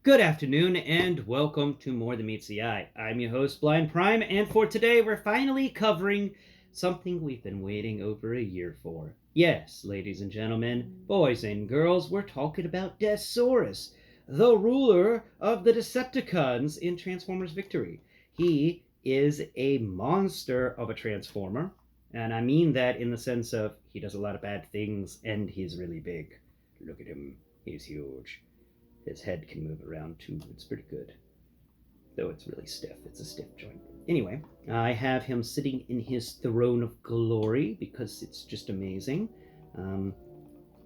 Good afternoon and welcome to More Than Meets the Eye. I'm your host, Blind Prime, and for today we're finally covering something we've been waiting over a year for. Yes, ladies and gentlemen, boys and girls, we're talking about Deathsaurus, the ruler of the Decepticons in Transformers Victory. He is a monster of a Transformer, and I mean that in the sense of he does a lot of bad things and he's really big. Look at him, he's huge. His head can move around too. It's pretty good. Though it's really stiff. It's a stiff joint. Anyway, I have him sitting in his throne of glory because it's just amazing. Um,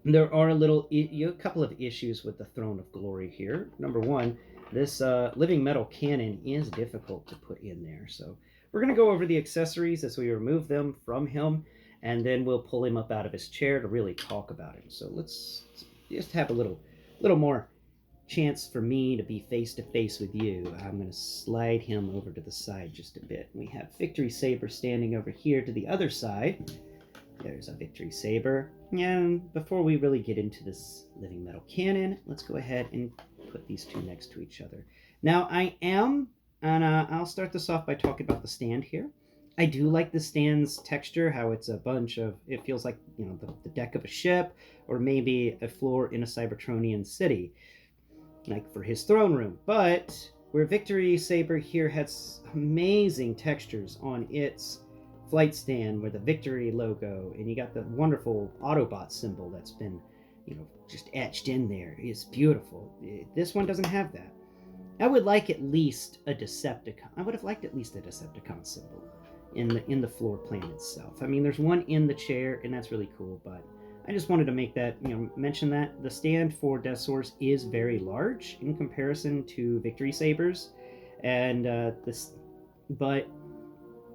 there are a couple of issues with the throne of glory here. Number one, this living metal cannon is difficult to put in there. So we're going to go over the accessories as we remove them from him, and then we'll pull him up out of his chair to really talk about him. So let's just have a little more chance for me to be face to face with you. I'm going to slide him over to the side just a bit. We have Victory-Saber standing over here to the other side. There's a Victory-Saber. And before we really get into this living metal cannon, let's go ahead and put these two next to each other. Now I'll start this off by talking about the stand here. I do like the stand's texture, how it's a bunch of, it feels like, the deck of a ship, or maybe a floor in a Cybertronian city, like for his throne room. But where Victory-Saber here has amazing textures on its flight stand with the Victory logo, and you got the wonderful Autobot symbol that's been, just etched in there. It's beautiful. This one doesn't have that. I would like at least a Decepticon. I would have liked at least a Decepticon symbol in the floor plan itself. I mean, there's one in the chair, and that's really cool, but I just wanted to make that, mention that the stand for Deathsaurus is very large in comparison to Victory-Sabers, and but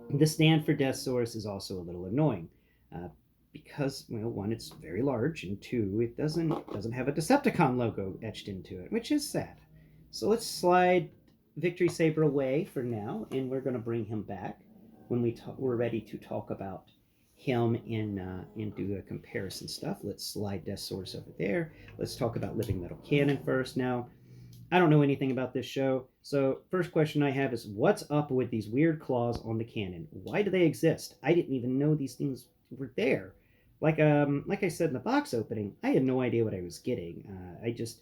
the stand for Deathsaurus is also a little annoying, because, one, it's very large, and two, it doesn't have a Decepticon logo etched into it, which is sad. So let's slide Victory-Saber away for now, and we're going to bring him back when we're ready to talk about him and do the comparison stuff. Let's slide Deathsaurus over there. Let's talk about Living Metal Cannon first. Now, I don't know anything about this show, so first question I have is, what's up with these weird claws on the cannon? Why do they exist? I didn't even know these things were there. Like I said in the box opening, I had no idea what I was getting. I just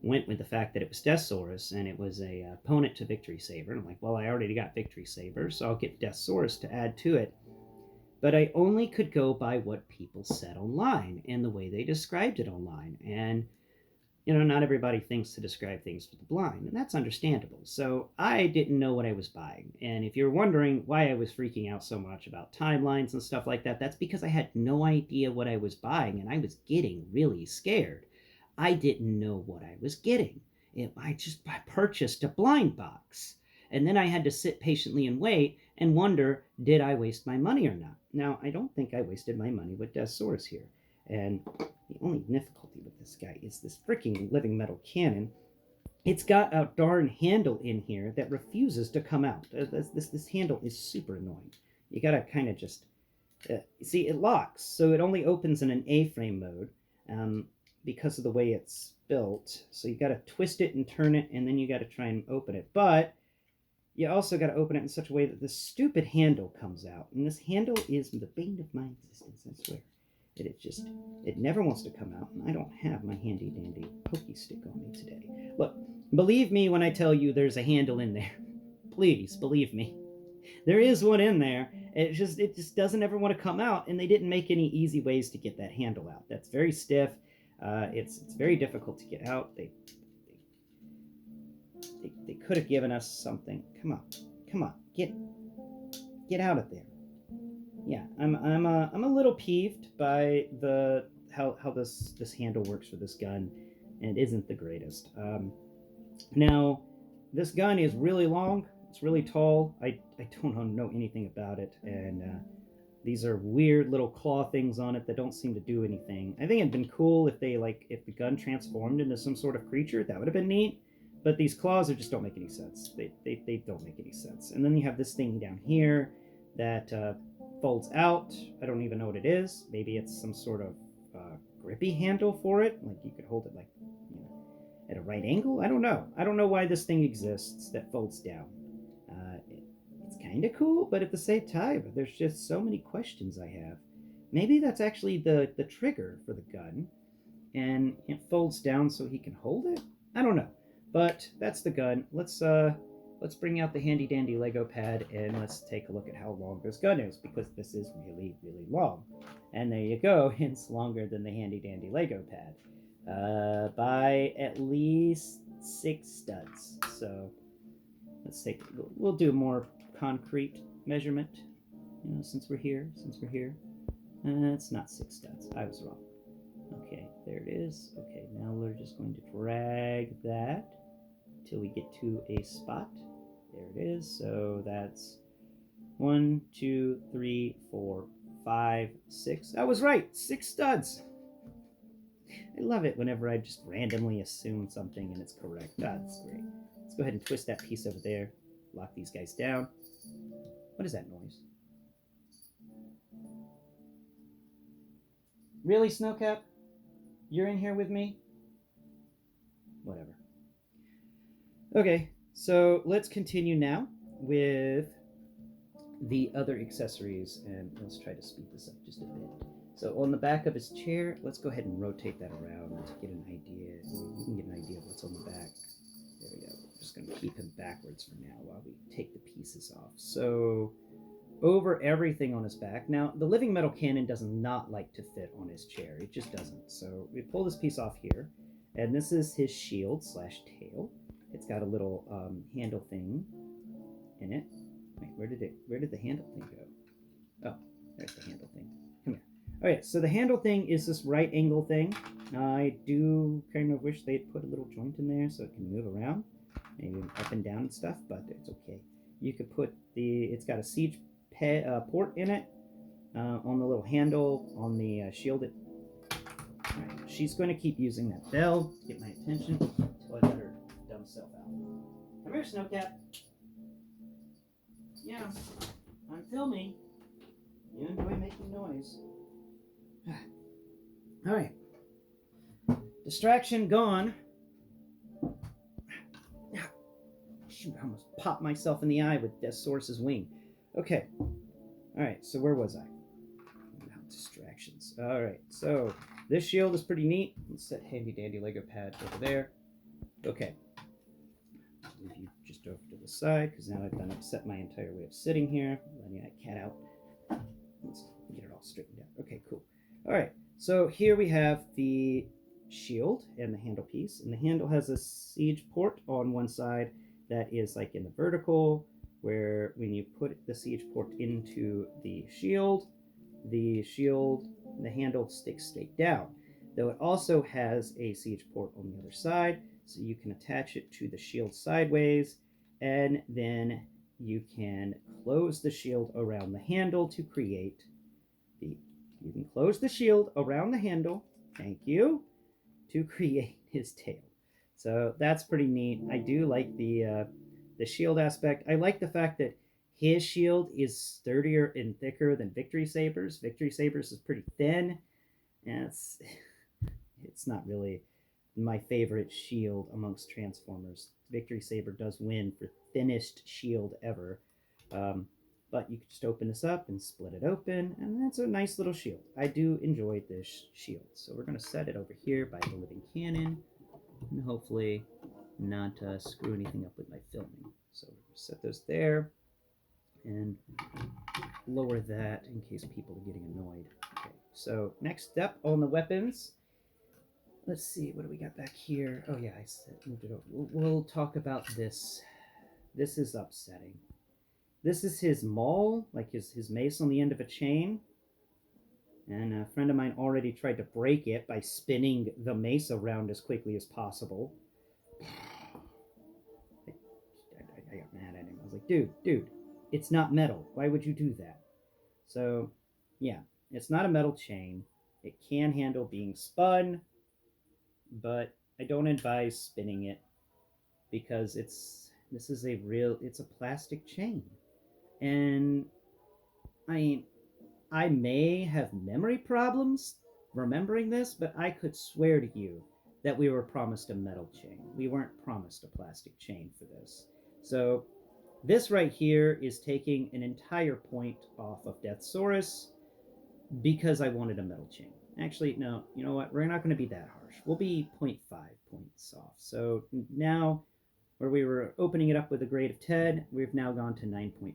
went with the fact that it was Deathsaurus, and it was a opponent to Victory-Saber. And I'm like, well, I already got Victory-Saber, so I'll get Deathsaurus to add to it. But I only could go by what people said online and the way they described it online. And, not everybody thinks to describe things for the blind, and that's understandable. So I didn't know what I was buying. And if you're wondering why I was freaking out so much about timelines and stuff like that, that's because I had no idea what I was buying, and I was getting really scared. I didn't know what I was getting. I purchased a blind box. And then I had to sit patiently and wait and wonder, did I waste my money or not? Now, I don't think I wasted my money with Deathsaurus here. And the only difficulty with this guy is this freaking living metal cannon. It's got a darn handle in here that refuses to come out. This handle is super annoying. You gotta kind of just... see, it locks, so it only opens in an A-frame mode because of the way it's built. So you gotta twist it and turn it, and then you gotta try and open it. But you also got to open it in such a way that this stupid handle comes out. And this handle is the bane of my existence, I swear. It never wants to come out. And I don't have my handy dandy pokey stick on me today. Look, believe me when I tell you there's a handle in there. Please, believe me. There is one in there. It just doesn't ever want to come out. And they didn't make any easy ways to get that handle out. That's very stiff. It's very difficult to get out. They could have given us something. Come on, get out of there. Yeah, I'm a little peeved by how this handle works for this gun, and it isn't the greatest. Now, this gun is really long. It's really tall. I don't know anything about it, and these are weird little claw things on it that don't seem to do anything. I think it'd been cool if if the gun transformed into some sort of creature. That would have been neat. But these claws just don't make any sense. They don't make any sense. And then you have this thing down here that folds out. I don't even know what it is. Maybe it's some sort of grippy handle for it. Like you could hold it like, at a right angle. I don't know. I don't know why this thing exists that folds down. It's kind of cool, but at the same time, there's just so many questions I have. Maybe that's actually the trigger for the gun, and it folds down so he can hold it. I don't know, but that's the gun. Let's bring out the handy dandy Lego pad and let's take a look at how long this gun is, because this is really really long. And there you go, it's longer than the handy dandy Lego pad by at least 6 studs. So let's take, we'll do a more concrete measurement, since we're here. It's not 6 studs, I was wrong. Okay, there it is. Okay, now we're just going to drag that till we get to a spot. There it is. So that's 1, 2, 3, 4, 5, 6. I was right, 6 studs. I love it whenever I just randomly assume something and it's correct. That's great. Let's go ahead and twist that piece over there. Lock these guys down. What is that noise? Really, Snowcap? You're in here with me? Whatever. Okay, so let's continue now with the other accessories, and let's try to speed this up just a bit. So on the back of his chair, let's go ahead and rotate that around to get an idea. You can get an idea of what's on the back. There we go. We're just going to keep him backwards for now while we take the pieces off. So over everything on his back. Now, the living metal cannon does not like to fit on his chair. It just doesn't. So we pull this piece off here, and this is his shield slash tail. It's got a little handle thing in it. Wait, where did the handle thing go? Oh, there's the handle thing. Come here. Okay, so the handle thing is this right angle thing. I do kind of wish they'd put a little joint in there so it can move around, maybe up and down and stuff, but it's okay. You could put it's got a siege port in it on the little handle on the shield. Right, she's going to keep using that bell to get my attention until I let her dumb self out. Come here, Snowcat. Yeah, I'm filming. You enjoy making noise. All right. Distraction gone. Shoot, I almost popped myself in the eye with Deathsaurus's wing. Okay. All right, so where was I? Distractions. All right, so this shield is pretty neat. Let's set handy dandy Lego pad over there. Okay. Move you just over to the side, because now I've done upset my entire way of sitting here. Letting that cat out. Let's get it all straightened out. Okay, cool. All right, so here we have the shield and the handle piece. And the handle has a siege port on one side that is like in the vertical, where when you put the siege port into the handle sticks straight down. Though it also has a siege port on the other side, so you can attach it to the shield sideways, and then you can close the shield around the handle to create you can close the shield around the handle, thank you, to create his tail. So that's pretty neat. I do like the shield aspect. I like the fact that his shield is sturdier and thicker than Victory-Saber's. Victory-Saber's is pretty thin, and it's not really my favorite shield amongst Transformers. Victory-Saber does win for thinnest shield ever. But you can just open this up and split it open, and that's a nice little shield. I do enjoy this shield. So we're going to set it over here by the living cannon, and hopefully not screw anything up with my filming. So set those there, and lower that in case people are getting annoyed. Okay, so next step on the weapons. Let's see, what do we got back here? Oh yeah, I moved it over. We'll talk about this. This is upsetting. This is his maul, like his mace on the end of a chain. And a friend of mine already tried to break it by spinning the mace around as quickly as possible. I got mad at him. I was like, dude, it's not metal. Why would you do that? So, yeah, it's not a metal chain. It can handle being spun, but I don't advise spinning it because it's a plastic chain. And I mean, I may have memory problems remembering this, but I could swear to you that we were promised a metal chain. We weren't promised a plastic chain for this. So this right here is taking an entire point off of Deathsaurus because I wanted a metal chain. Actually, no, you know what? We're not going to be that harsh. We'll be 0.5 points off. So now, where we were opening it up with a grade of 10, we've now gone to 9.5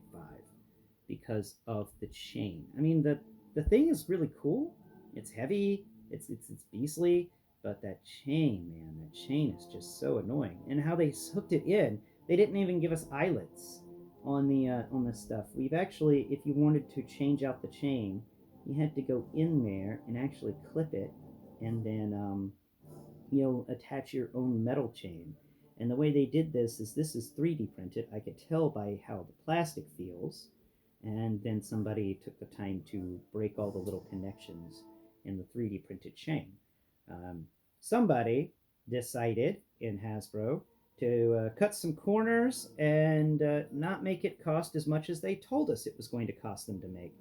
because of the chain. I mean, the thing is really cool. It's heavy. It's beastly. But that chain, man, that chain is just so annoying. And how they hooked it in, they didn't even give us eyelets on this stuff. We've actually, if you wanted to change out the chain, you had to go in there and actually clip it, and then attach your own metal chain. And the way they did this is 3D printed. I could tell by how the plastic feels, and then somebody took the time to break all the little connections in the 3D printed chain. Somebody decided in Hasbro to cut some corners and not make it cost as much as they told us it was going to cost them to make.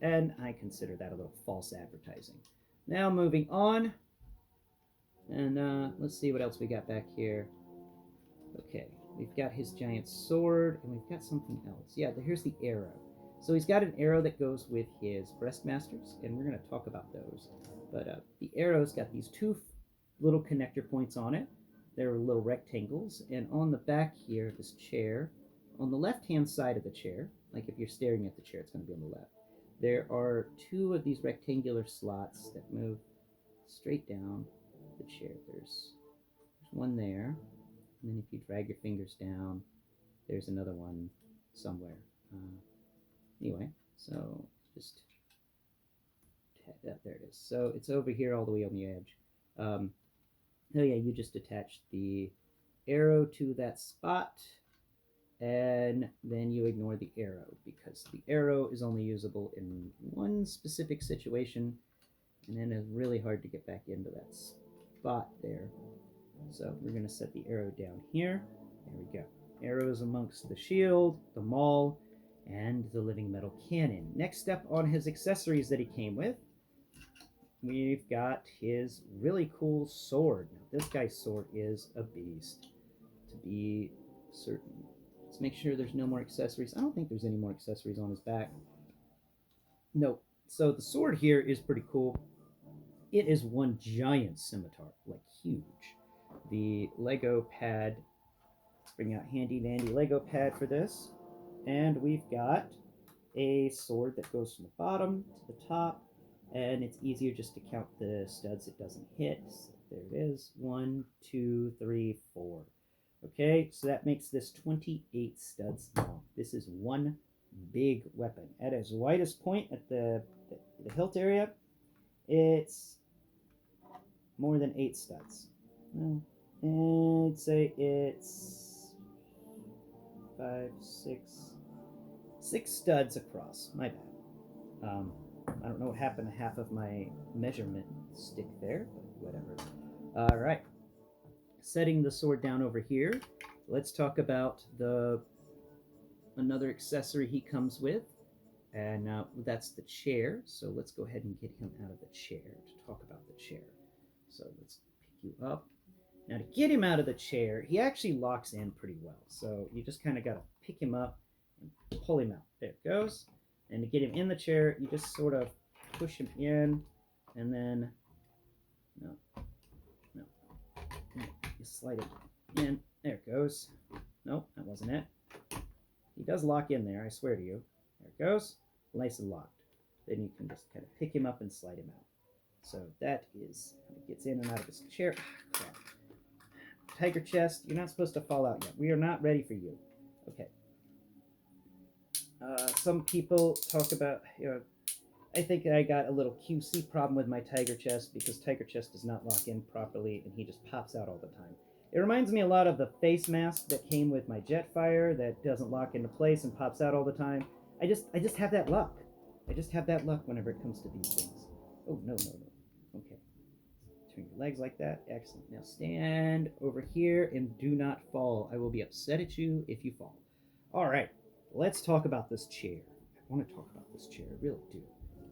And I consider that a little false advertising. Now moving on, and let's see what else we got back here. Okay, we've got his giant sword, and we've got something else. Yeah, here's the arrow. So he's got an arrow that goes with his breastmasters, and we're going to talk about those. But the arrow's got these two little connector points on it. They're little rectangles, and on the back here of this chair, on the left-hand side of the chair, like if you're staring at the chair, it's going to be on the left, there are two of these rectangular slots that move straight down the chair. There's one there, and then if you drag your fingers down, there's another one somewhere. Anyway, so just there it is. So it's over here all the way on the edge. Oh yeah, you just attach the arrow to that spot, and then you ignore the arrow because the arrow is only usable in one specific situation, and then it's really hard to get back into that spot there. So we're going to set the arrow down here. There we go. Arrows amongst the shield, the maul, and the living metal cannon. Next up on his accessories that he came with, we've got his really cool sword. Now, this guy's sword is a beast, to be certain. Let's make sure there's no more accessories. I don't think there's any more accessories on his back. No. So the sword here is pretty cool. It is one giant scimitar, like huge. The Lego pad, let's bring out handy dandy Lego pad for this. And we've got a sword that goes from the bottom to the top, and it's easier just to count the studs it doesn't hit. So there it is. 1, 2, 3, 4. Okay, so that makes this 28 studs long. This is one big weapon. At its widest point at the hilt area, it's more than 8 studs. No, I'd say it's 5, 6 studs across. My bad. I don't know what happened to half of my measurement stick there, but whatever. All right. Setting the sword down over here, let's talk about another accessory he comes with, and that's the chair. So let's go ahead and get him out of the chair to talk about the chair. So let's pick you up. Now to get him out of the chair, he actually locks in pretty well. So you just kind of got to pick him up and pull him out. There it goes. And to get him in the chair, you just sort of push him in, and then you slide it in. There it goes. Nope, that wasn't it. He does lock in there, I swear to you. There it goes. Nice and locked. Then you can just kind of pick him up and slide him out. So that is how he gets in and out of his chair. Crap. Tiger chest, you're not supposed to fall out yet. We are not ready for you. Okay. Some people talk about, I think I got a little QC problem with my tiger chest because tiger chest does not lock in properly and he just pops out all the time. It reminds me a lot of the face mask that came with my Jetfire that doesn't lock into place and pops out all the time. I just have that luck. I just have that luck whenever it comes to these things. Oh, no. Okay. Turn your legs like that. Excellent. Now stand over here and do not fall. I will be upset at you if you fall. All right. Let's talk about this chair. I want to talk about this chair. I really do.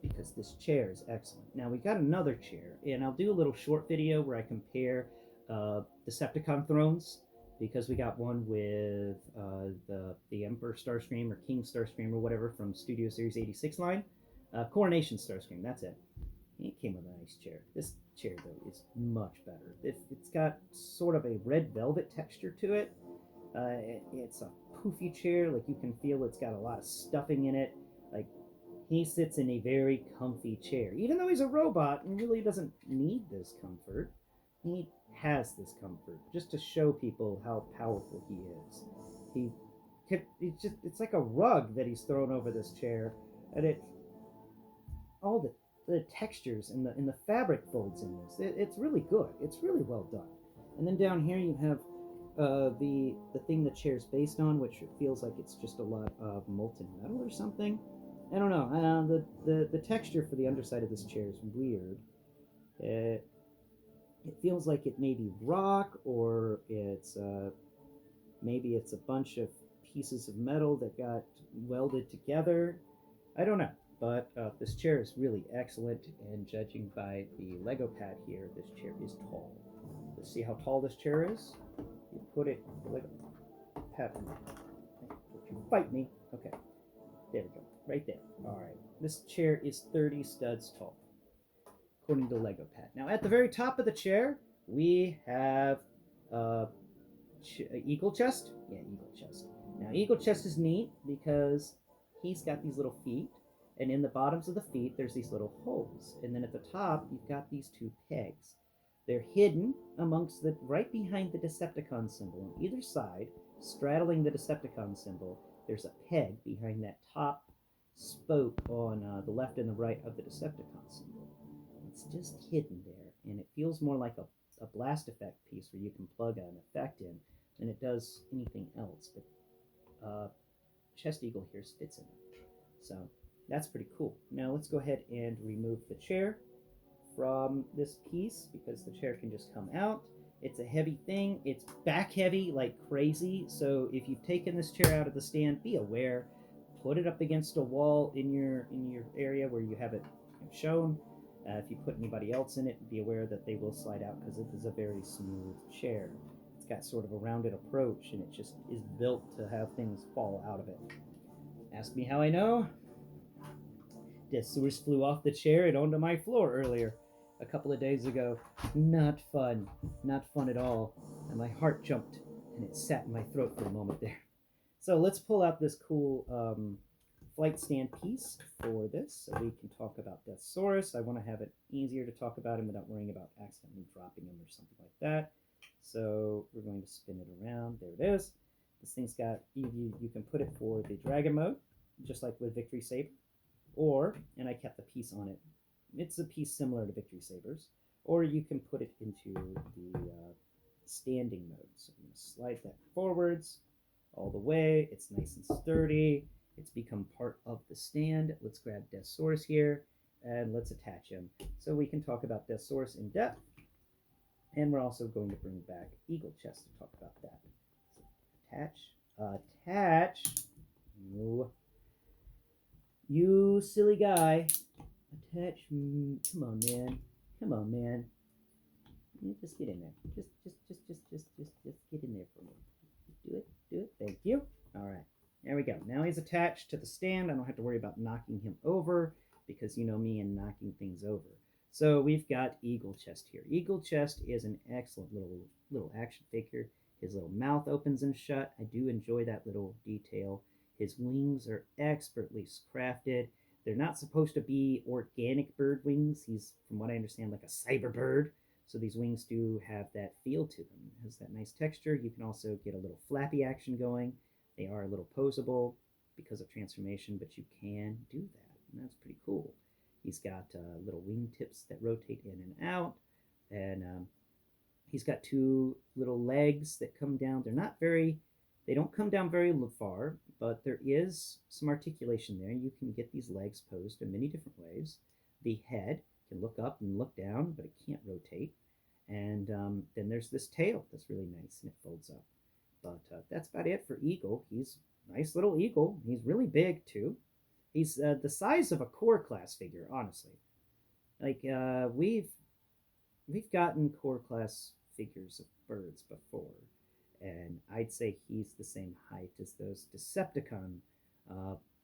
Because this chair is excellent. Now we got another chair, and I'll do a little short video where I compare Decepticon thrones, because we got one with the Emperor Starscream or King Starscream or whatever from Studio Series 86 line. Coronation Starscream, that's it. It came with a nice chair. This chair, though, is much better. It's got sort of a red velvet texture to it. It's a poofy chair. Like, you can feel it's got a lot of stuffing in it. Like, he sits in a very comfy chair. Even though he's a robot and really doesn't need this comfort, he has this comfort just to show people how powerful he is. He, it's like a rug that he's thrown over this chair, and all the textures and the fabric folds in this. It's really good. It's really well done. And then down here you have the thing the chair's based on, which feels like it's just a lot of molten metal or something. I don't know. The texture for the underside of this chair is weird. It feels like it may be rock, or maybe it's a bunch of pieces of metal that got welded together. I don't know. But this chair is really excellent, and judging by the Lego pad here, this chair is tall. Let's see how tall this chair is. You put it, the Lego pad. Don't you fight me. Okay. There we go. Right there. All right. This chair is 30 studs tall, according to the Lego pad. Now, at the very top of the chair, we have Eagle Chest. Yeah, Eagle Chest. Now, Eagle Chest is neat because he's got these little feet, and in the bottoms of the feet, there's these little holes. And then at the top, you've got these two pegs. They're hidden amongst right behind the Decepticon symbol on either side, straddling the Decepticon symbol. There's a peg behind that top spoke on the left and the right of the Decepticon symbol. It's just hidden there, and it feels more like a blast effect piece where you can plug an effect in than it does anything else. But Chest Eagle here fits in it. So that's pretty cool. Now let's go ahead and remove the chair from this piece, because the chair can just come out. It's a heavy thing. It's back heavy like crazy. So if you've taken this chair out of the stand, be aware. Put it up against a wall in your area where you have it shown. If you put anybody else in it, be aware that they will slide out, because it is a very smooth chair. It's got sort of a rounded approach, and it just is built to have things fall out of it. Ask me how I know. Deathsaurus flew off the chair and onto my floor earlier, a couple of days ago. Not fun. Not fun at all. And my heart jumped, and it sat in my throat for a moment there. So let's pull out this cool flight stand piece for this, so we can talk about Deathsaurus. I want to have it easier to talk about him without worrying about accidentally dropping him or something like that. So we're going to spin it around. There it is. This thing's got, you can put it for the dragon mode, just like with Victory-Saber. Or, and I kept the piece on it, it's a piece similar to Victory-Saber's, or you can put it into the standing mode. So I'm going to slide that forwards all the way. It's nice and sturdy. It's become part of the stand. Let's grab Deathsaurus here, and let's attach him so we can talk about Deathsaurus in depth. And we're also going to bring back Eagle Chest to talk about that. So attach. No. You silly guy. Attach. Come on, man. Come on, man. Just get in there. Just get in there for me. Do it. Do it. Thank you. All right. There we go. Now he's attached to the stand. I don't have to worry about knocking him over, because you know me and knocking things over. So we've got Eagle Chest here. Eagle Chest is an excellent little action figure. His little mouth opens and shut. I do enjoy that little detail. His wings are expertly crafted. They're not supposed to be organic bird wings. He's, from what I understand, like a cyber bird. So these wings do have that feel to them. It has that nice texture. You can also get a little flappy action going. They are a little poseable because of transformation, but you can do that, and that's pretty cool. He's got little wing tips that rotate in and out, and he's got two little legs that come down. They don't come down very far, but there is some articulation there. You can get these legs posed in many different ways. The head can look up and look down, but it can't rotate. And then there's this tail that's really nice, and it folds up. But that's about it for Eagle. He's a nice little Eagle. He's really big, too. He's the size of a core class figure, honestly. Like, we've gotten core class figures of birds before, and I'd say he's the same height as those Decepticon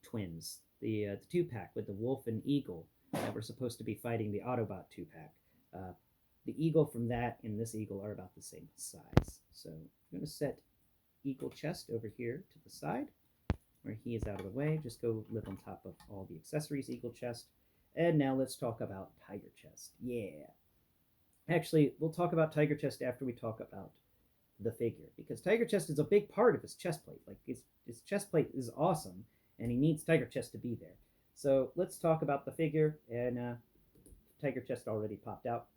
twins, the two-pack with the wolf and eagle that were supposed to be fighting the Autobot two-pack. The eagle from that and this eagle are about the same size. So I'm going to set Eagle Chest over here to the side where he is out of the way. Just go live on top of all the accessories, Eagle Chest. And now let's talk about Tiger Chest. Yeah. Actually, we'll talk about Tiger Chest after we talk about the figure, because Tiger Chest is a big part of his chest plate. Like his chest plate is awesome, and he needs Tiger Chest to be there. So let's talk about the figure. And Tiger Chest already popped out.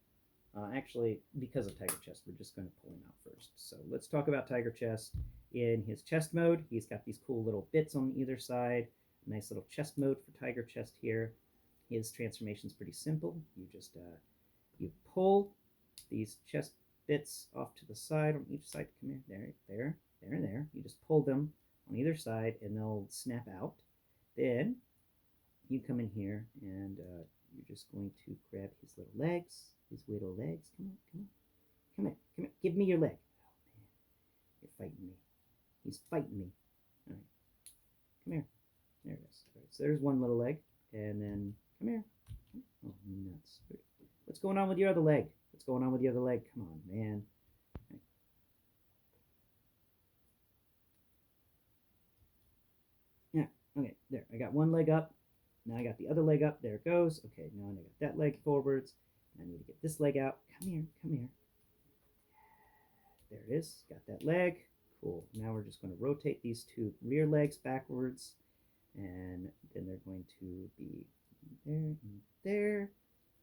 Actually, because of Tiger Chest, we're just going to pull him out first. So let's talk about Tiger Chest. In his chest mode, he's got these cool little bits on either side. Nice little chest mode for Tiger Chest here. His transformation is pretty simple. You just you pull these chest bits off to the side on each side. Come here, there, and there. You just pull them on either side, and they'll snap out. Then you come in here, and you're just going to grab his little legs. His little legs. Come here. Give me your leg. Oh, man. You're fighting me. He's fighting me. All right. Come here. There it is. All right. So there's one little leg. And then, come here. Oh, nuts. What's going on with your other leg? What's going on with the other leg? Come on, man. Right. Yeah. Okay. There. I got one leg up. Now I got the other leg up. There it goes. Okay. Now I got that leg forwards. I need to get this leg out. Come here. There it is. Got that leg. Cool. Now we're just going to rotate these two rear legs backwards. And then they're going to be there and there.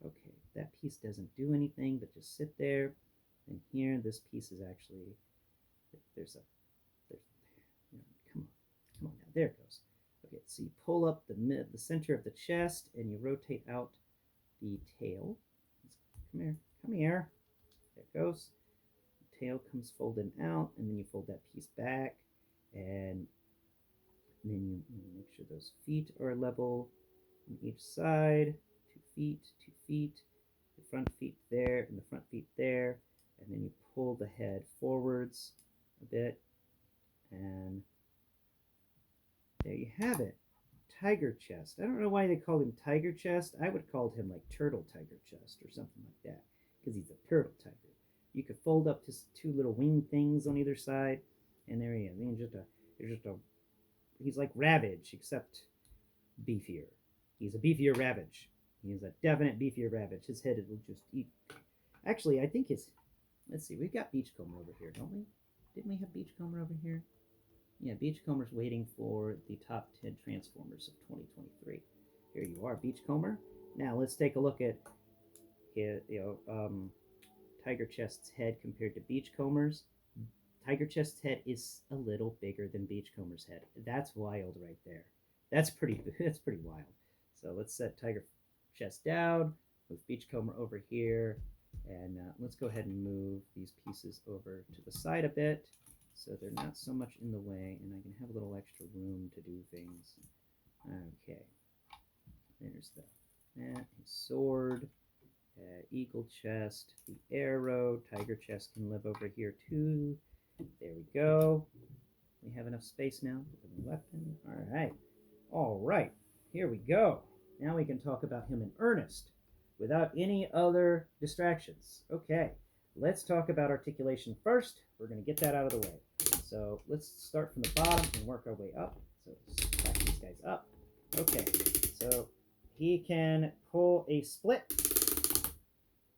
Okay, that piece doesn't do anything, but just sit there. And here, this piece is actually, come on now. There it goes. Okay, so you pull up the center of the chest, and you rotate out the tail. Come here. There it goes. The tail comes folding out, and then you fold that piece back, and then you make sure those feet are level on each side. 2 feet. The front feet there, and the front feet there, and then you pull the head forwards a bit, and there you have it. Tiger Chest. I don't know why they called him Tiger Chest. I would have called him like Turtle Tiger Chest or something like that, because he's a turtle tiger. You could fold up just two little wing things on either side, and there he is. I mean, he's like Ravage, except beefier. He's a beefier Ravage. He is a definite beefier Ravage. His head will just eat. Actually, I think let's see, we've got Beachcomber over here, don't we? Didn't we have Beachcomber over here? Yeah, Beachcomber's waiting for the top 10 Transformers of 2023. Here you are, Beachcomber. Now let's take a look at Tiger Chest's head compared to Beachcomber's. Tiger Chest's head is a little bigger than Beachcomber's head. That's wild right there. That's pretty wild. So let's set Tiger Chest down, move Beachcomber over here, and let's go ahead and move these pieces over to the side a bit, so they're not so much in the way, and I can have a little extra room to do things. Okay, there's his sword, Eagle Chest, the arrow. Tiger Chest can live over here too. There we go. We have enough space now for the weapon. All right, here we go. Now we can talk about him in earnest without any other distractions. Okay, let's talk about articulation first. We're going to get that out of the way. So let's start from the bottom and work our way up. So let's stack these guys up. Okay, so he can pull a split.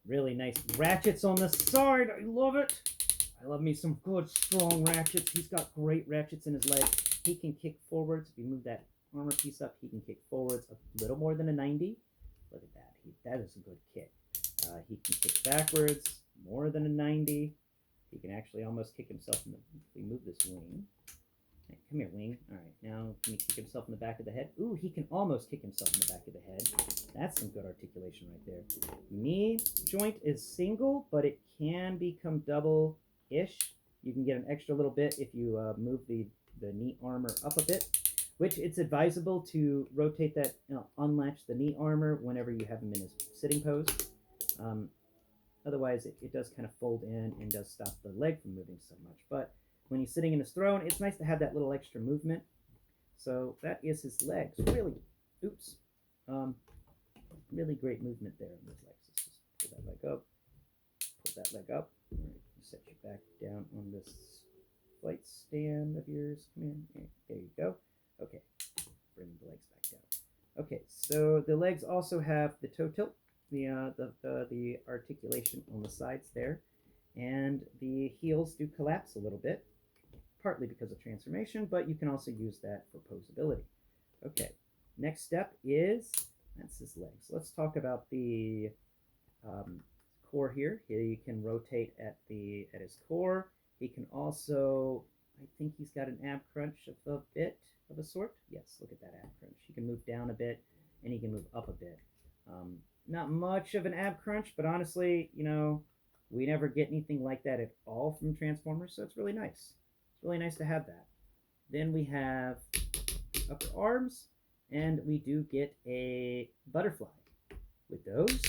Really nice ratchets on the side. I love it. I love me some good, strong ratchets. He's got great ratchets in his leg. He can kick forwards. If you move that armor piece up, he can kick forwards a little more than a 90. Look at that. That is a good kick. He can kick backwards more than a 90. He can actually almost kick himself in the... If we move this wing. Hey, come here, wing. All right, now can he kick himself in the back of the head? Ooh, he can almost kick himself in the back of the head. That's some good articulation right there. Knee joint is single, but it can become double-ish. You can get an extra little bit if you move the knee armor up a bit, which it's advisable to rotate that, unlatch the knee armor whenever you have him in his sitting pose. Otherwise, it does kind of fold in and does stop the leg from moving so much. But when he's sitting in his throne, it's nice to have that little extra movement. So that is his legs. Really, oops, um, really great movement there in his legs. Let's just pull that leg up, pull that leg up. All right, set you back down on this flight stand of yours. Come here. There you go. Okay, bring the legs back down. Okay, so the legs also have the toe tilt, the articulation on the sides there, and the heels do collapse a little bit, partly because of transformation, but you can also use that for posability. Okay, next step is, that's his legs. Let's talk about the core here. He can rotate at his core. He can also, I think he's got an ab crunch of a bit of a sort. Yes, look at that ab crunch. He can move down a bit and he can move up a bit. Not much of an ab crunch, but honestly, we never get anything like that at all from Transformers, so it's really nice. It's really nice to have that. Then we have upper arms, and we do get a butterfly with those.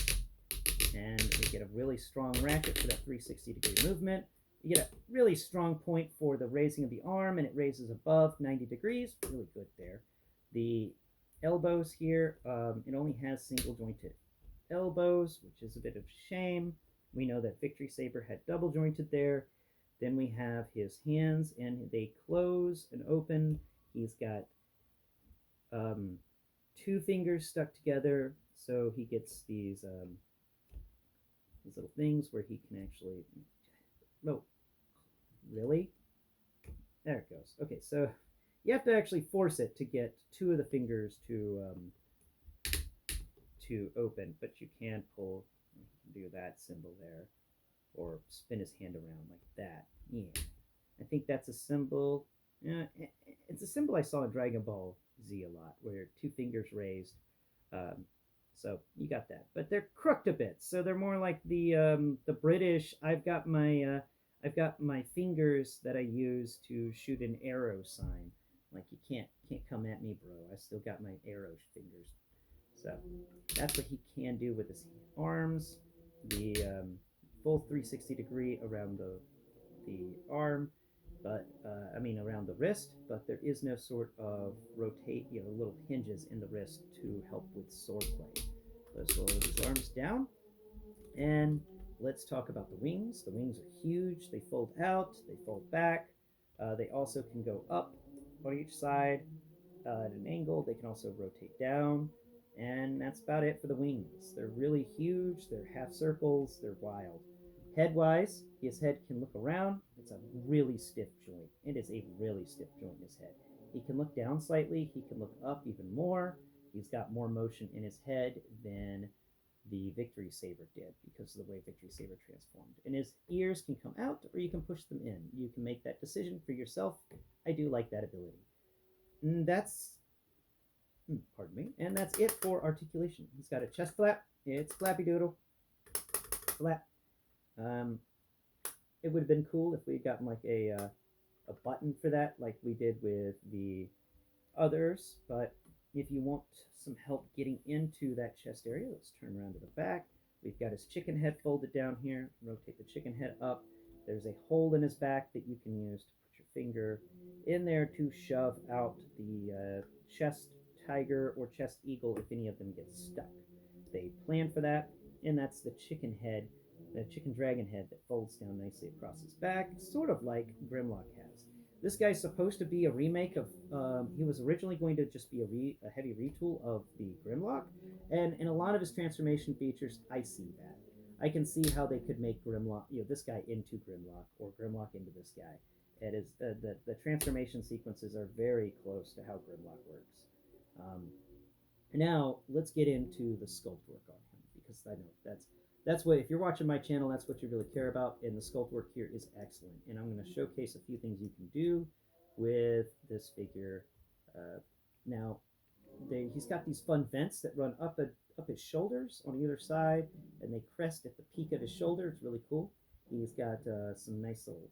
And we get a really strong ratchet for that 360-degree movement. You get a really strong point for the raising of the arm, and it raises above 90 degrees. Really good there. The elbows here, it only has single jointed elbows, which is a bit of a shame. We know that Victory-Saber had double jointed there. Then we have his hands, and they close and open. He's got two fingers stuck together, so he gets these little things where he can actually. No, really? There it goes. Okay, so you have to actually force it to get two of the fingers to open, but you can pull. You can do that symbol there, or spin his hand around like that. Yeah, I think that's a symbol. Yeah, it's a symbol I saw in Dragon Ball Z a lot, where two fingers raised. So you got that, but they're crooked a bit, so they're more like the British. I've got my fingers that I use to shoot an arrow sign. Like you can't come at me, bro. I still got my arrow fingers. So that's what he can do with his arms. The full 360-degree around the arm, but around the wrist. But there is no sort of rotate, little hinges in the wrist to help with swordplay. Let's roll his arms down, and let's talk about the wings. The wings are huge. They fold out. They fold back. They also can go up on each side at an angle. They can also rotate down. And that's about it for the wings. They're really huge. They're half circles. They're wild. Head-wise, his head can look around. It's a really stiff joint. It is a really stiff joint in his head. He can look down slightly. He can look up even more. He's got more motion in his head than the Victory-Saber did because of the way Victory-Saber transformed. And his ears can come out or you can push them in. You can make that decision for yourself. I do like that ability. And that's pardon me, and that's it for articulation. He's got a chest flap. It's flappy doodle. Flap. It would have been cool if we had gotten like a button for that, like we did with the others. But if you want some help getting into that chest area, let's turn around to the back. We've got his chicken head folded down here. Rotate the chicken head up. There's a hole in his back that you can use to put your finger in there to shove out the chest tiger or chest eagle if any of them get stuck. They plan for that, and that's the chicken head, the chicken dragon head that folds down nicely across his back, sort of like Grimlock has. This guy's supposed to be a remake of. He was originally going to just be a heavy retool of the Grimlock, and in a lot of his transformation features, I see that. I can see how they could make Grimlock, this guy into Grimlock, or Grimlock into this guy. It is the transformation sequences are very close to how Grimlock works. Now let's get into the sculpt work on him, because I know that's what, if you're watching my channel, that's what you really care about, and the sculpt work here is excellent. And I'm going to showcase a few things you can do with this figure. Now, he's got these fun vents that run up his shoulders on either side, and they crest at the peak of his shoulder. It's really cool. He's got some nice little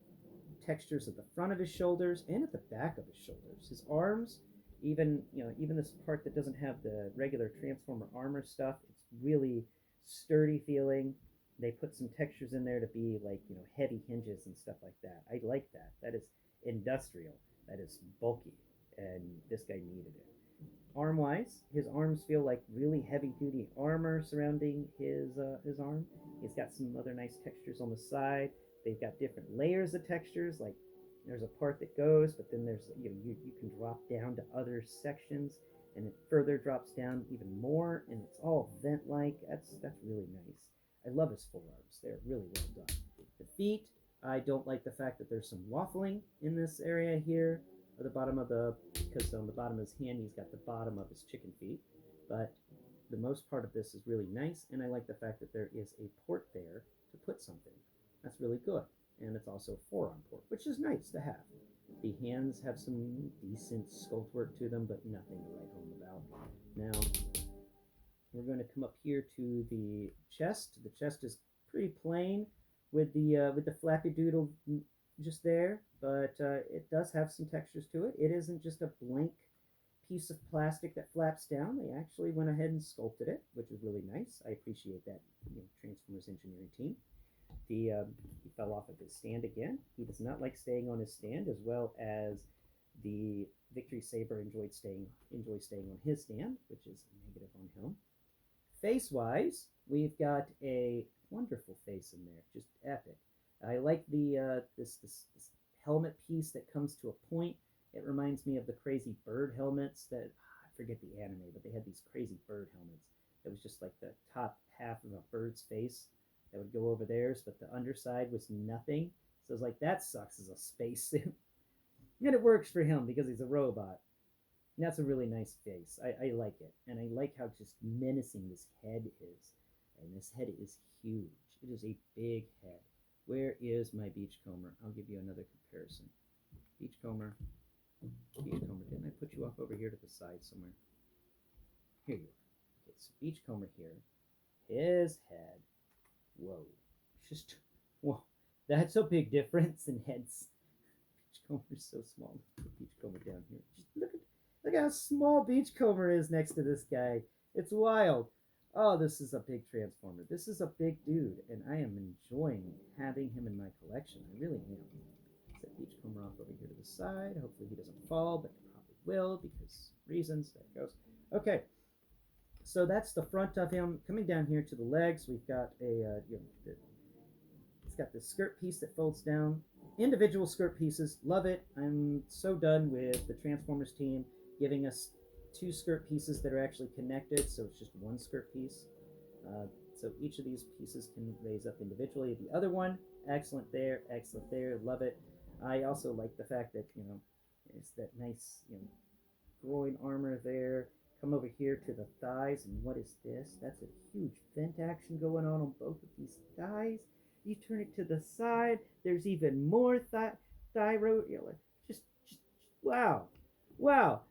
textures at the front of his shoulders and at the back of his shoulders. His arms, even this part that doesn't have the regular Transformer armor stuff, it's really sturdy feeling. They put some textures in there to be like, heavy hinges and stuff like that. I like that. That is industrial. That is bulky, and this guy needed it. Arm wise, his arms feel like really heavy duty armor surrounding his arm. He's got some other nice textures on the side. They've got different layers of textures. Like there's a part that goes, but then there's you can drop down to other sections, and it further drops down even more, and it's all vent like. That's really nice. I love his forearms. They're really well done. The feet, I don't like the fact that there's some waffling in this area here, or the bottom of the, because on the bottom of his hand he's got the bottom of his chicken feet. But the most part of this is really nice, and I like the fact that there is a port there to put something. That's really good. And it's also a forearm port, which is nice to have. The hands have some decent sculpt work to them, but nothing to write home about. Now, we're going to come up here to the chest. The chest is pretty plain with the flappy doodle just there, but it does have some textures to it. It isn't just a blank piece of plastic that flaps down. They actually went ahead and sculpted it, which is really nice. I appreciate that, Transformers engineering team. He fell off of his stand again. He does not like staying on his stand, as well as the Victory-Saber enjoys staying on his stand, which is a negative on him. Face-wise, we've got a wonderful face in there, just epic. I like the this helmet piece that comes to a point. It reminds me of the crazy bird helmets that I forget the anime, but they had these crazy bird helmets. It was just like the top half of a bird's face that would go over theirs, but the underside was nothing. So I was like, that sucks as a spacesuit. And it works for him because he's a robot. And that's a really nice face. I like it. And I like how just menacing this head is. And this head is huge. It is a big head. Where is my beachcomber? I'll give you another comparison. Beachcomber. Beachcomber. Didn't I put you off over here to the side somewhere? Here you are. Okay, so beachcomber here. His head. Whoa. Just, whoa. That's a big difference in heads. Beachcomber's so small. Let's put beachcomber down here. Just look how small Beachcomber is next to this guy. It's wild. Oh, this is a big Transformer. This is a big dude, and I am enjoying having him in my collection. I really am. Set Beachcomber off over here to the side. Hopefully he doesn't fall, but he probably will because reasons. There it goes. Okay, so that's the front of him. Coming down here to the legs, we've got it's got this skirt piece that folds down. Individual skirt pieces, love it. I'm so done with the Transformers team giving us two skirt pieces that are actually connected, so it's just one skirt piece. So each of these pieces can raise up individually. The other one, excellent there, love it. I also like the fact that, it's that nice, groin armor there. Come over here to the thighs, and what is this? That's a huge vent action going on both of these thighs. You turn it to the side, there's even more thigh road. Just wow, wow.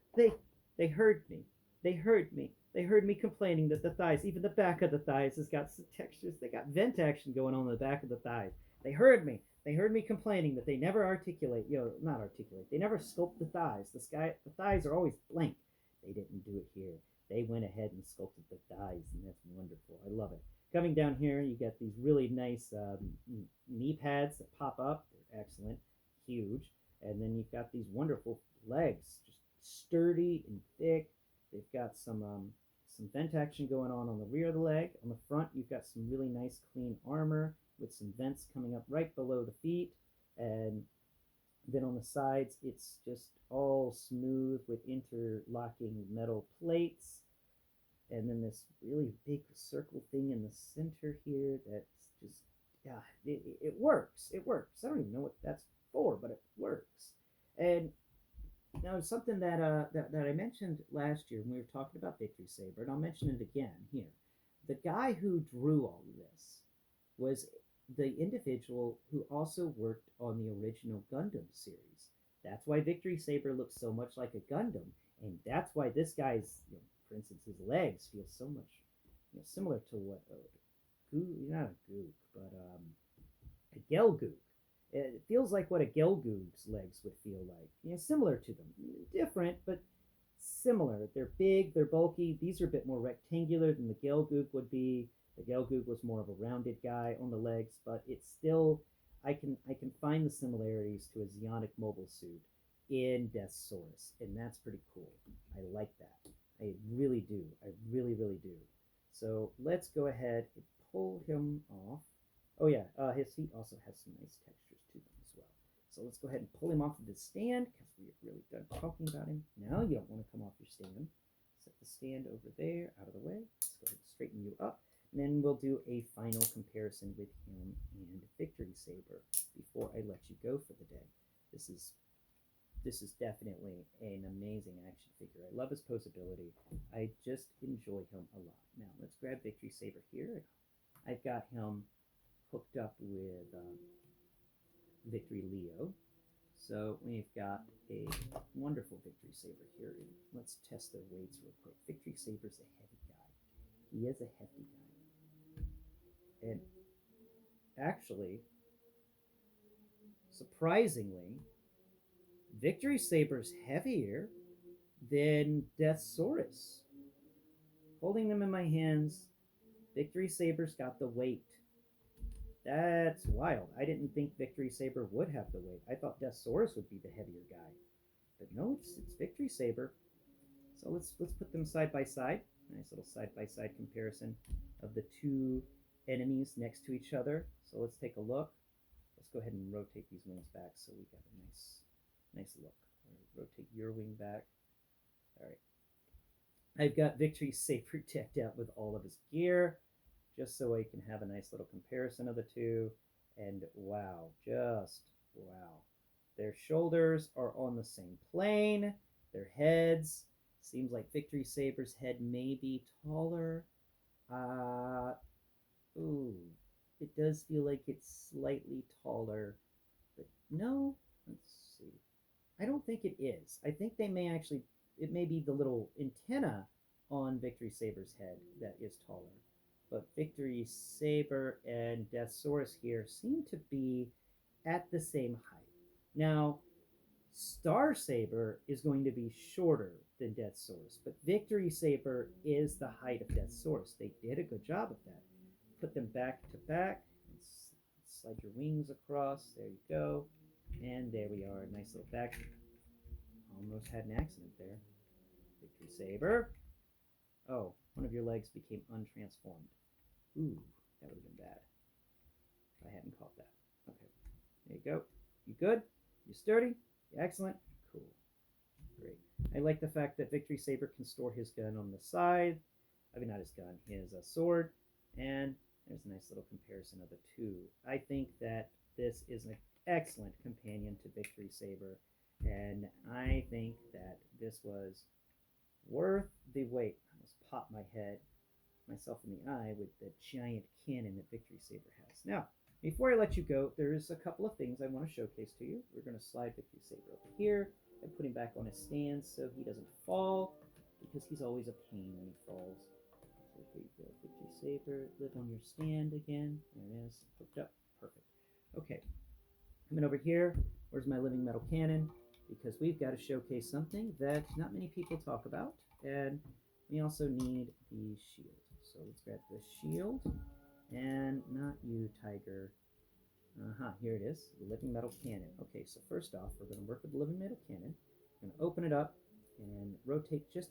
They heard me. They heard me. They heard me complaining that the thighs, even the back of the thighs, has got some textures. They got vent action going on in the back of the thighs. They heard me. They heard me complaining that they never articulate. Not articulate. They never sculpt the thighs. The thighs are always blank. They didn't do it here. They went ahead and sculpted the thighs, and that's wonderful. I love it. Coming down here, you get these really nice knee pads that pop up. They're excellent, huge. And then you've got these wonderful legs, just sturdy and thick. They've got some vent action going on the rear of the leg. On the front, you've got some really nice clean armor with some vents coming up right below the feet. And then on the sides, it's just all smooth with interlocking metal plates. And then this really big circle thing in the center here that's just, yeah, it works. It works. I don't even know what that's for, but it works. And now something that I mentioned last year when we were talking about Victory-Saber, and I'll mention it again here. The guy who drew all of this was the individual who also worked on the original Gundam series. That's why Victory-Saber looks so much like a Gundam, and that's why this guy's, for instance, his legs feel so much, similar to what not a gook, but a Gelgook. It feels like what a Gelgoog's legs would feel like. Similar to them, different but similar. They're big, they're bulky. These are a bit more rectangular than the Gelgoog would be. The Gelgoog was more of a rounded guy on the legs, but it's still I can find the similarities to a Zeonic mobile suit in Deathsaurus, and that's pretty cool. I like that. I really do. I really do. So let's go ahead and pull him off. Oh yeah, his feet also has some nice textures to them as well. So let's go ahead and pull him off of the stand because we're really done talking about him. Now you don't want to come off your stand. Set the stand over there, out of the way. Let's go ahead and straighten you up. And then we'll do a final comparison with him and Victory-Saber before I let you go for the day. This is definitely an amazing action figure. I love his posability. I just enjoy him a lot. Now let's grab Victory-Saber here. I've got him hooked up with Victory Leo. So we've got a wonderful Victory-Saber here. And let's test their weights real quick. Victory-Saber's a heavy guy. He is a hefty guy. And actually, surprisingly, Victory-Saber's heavier than Deathsaurus. Holding them in my hands, Victory-Saber's got the weight. That's wild. I didn't think Victory-Saber would have the weight. I thought Deathsaurus would be the heavier guy. But no, it's Victory-Saber. So let's put them side by side. Nice little side by side comparison of the two enemies next to each other. So let's take a look. Let's go ahead and rotate these wings back so we got a nice look. All right, rotate your wing back. All right. I've got Victory-Saber decked out with all of his gear, just so I can have a nice little comparison of the two. And wow, just wow. Their shoulders are on the same plane. Their heads, seems like Victory-Saber's head may be taller. Ooh, it does feel like it's slightly taller, but no, let's see. I don't think it is. I think they may actually, it may be the little antenna on Victory-Saber's head that is taller. But Victory-Saber and Deathsaurus here seem to be at the same height. Now, Star-Saber is going to be shorter than Deathsaurus, but Victory-Saber is the height of Deathsaurus. They did a good job of that. Put them back to back. Slide your wings across. There you go. And there we are. Nice little back. Almost had an accident there. Victory-Saber. Oh, one of your legs became untransformed. Ooh, that would have been bad if I hadn't caught that. Okay, there you go. You good? You sturdy? You excellent? Cool. Great. I like the fact that Victory-Saber can store his gun on the side. I mean, not his gun, his sword. And there's a nice little comparison of the two. I think that this is an excellent companion to Victory-Saber. And I think that this was worth the wait. I almost popped myself in the eye with the giant cannon that Victory-Saber has. Now, before I let you go, there's a couple of things I want to showcase to you. We're going to slide Victory-Saber over here and put him back on his stand so he doesn't fall, because he's always a pain when he falls. So here you go, Victory-Saber, live on your stand again. There it is, hooked up, perfect. Okay, coming over here, where's my living metal cannon? Because we've got to showcase something that not many people talk about, and we also need the shield. So let's grab the shield, and not you, Tiger. Here it is, the living metal cannon. Okay, so first off, we're going to work with the living metal cannon. We're going to open it up and rotate just a